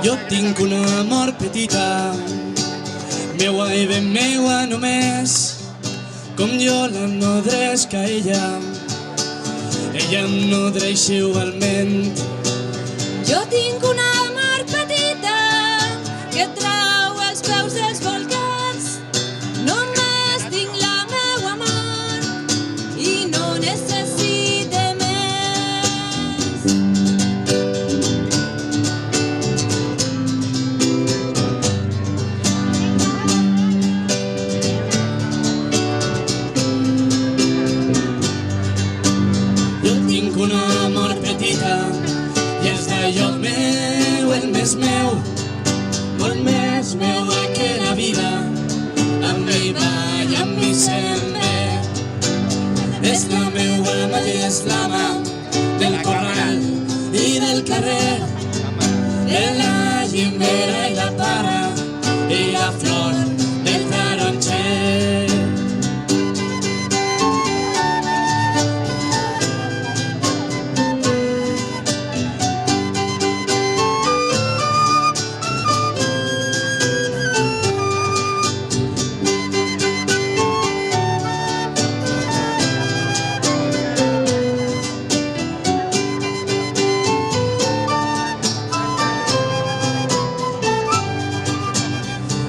Jo tinc una amor petita, meua i ben meua només, com jo la nodresc a ella, ella em nodreix igualment. Jo tinc una amor petita que trau els peus dels volcans, només tinc la meua amor i no necessite més. Jo tinc una amor petita i és d'allò meu, el més meu, molt més meu que la vida. Amb ell va i amb mi se'n ve. És la meua mà i és la mà del corral i del carrer, de la llimbera i la parra i la flor del taronger.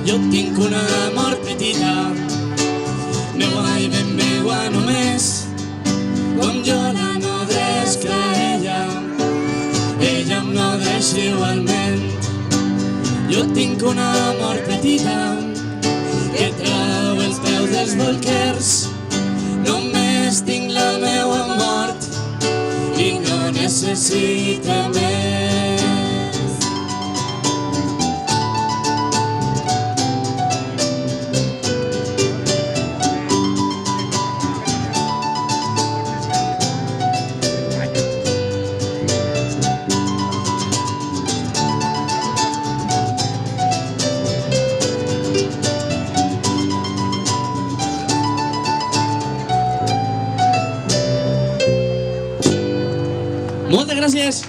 Jo tinc una amor petita, meua i ben meua només, com jo la nodresc a ella, ella em nodreix igualment. Jo tinc una amor petita que trau els peus dels bolquers, només tinc la meua mort i no necessita més. Moltes gràcies.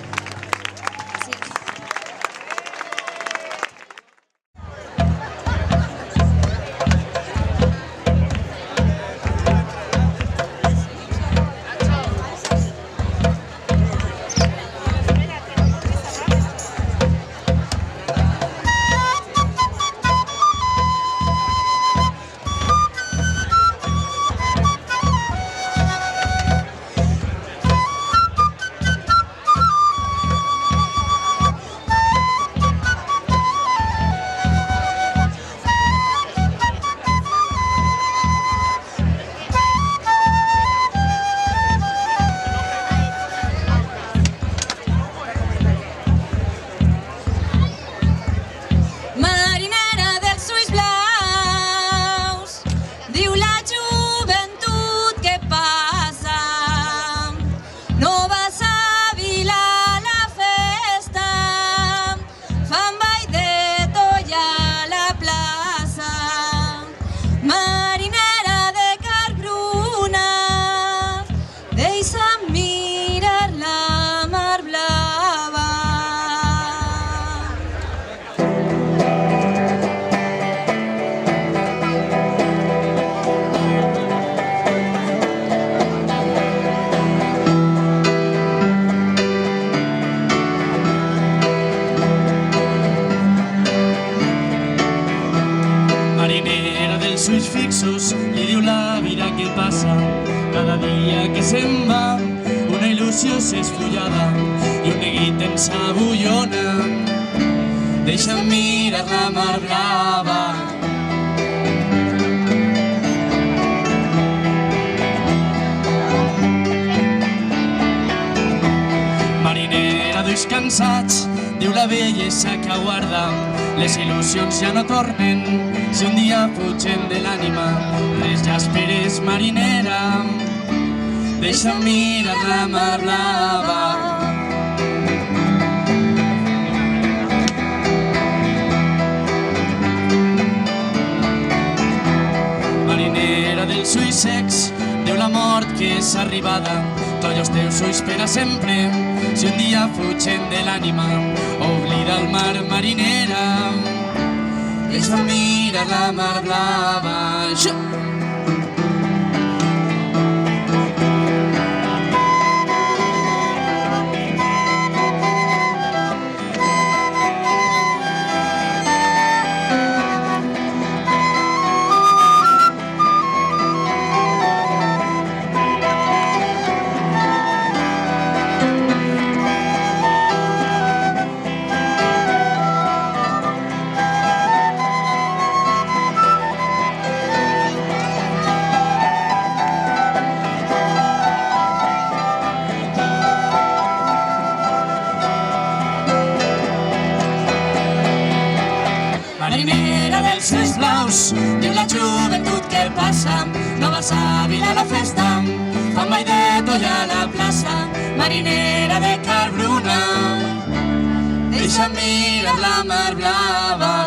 dia que se'n va, una il·lusió s'esfullada i un neguit en sa bullona. Deixa'm mirar la mar blava. Marinera d'ulls cansats, diu la bellesa que aguarda, les il·lusions ja no tornen si un dia fugen de l'ànima les jasperes, marinera. Deixa'm mirar la mar blava. Marinera dels ulls secs, diu la mort que és arribada, tolla els teus ulls per a sempre si un dia fugen de l'ànima. Oblida el mar, marinera. Deixa'm mirar la mar blava. Marinera dels ulls blaus, diu la joventut que passa, no vas a Vila la festa, fan ball de tolla a la plaça. Marinera de carn bruna, deixa'm mirar la mar blava.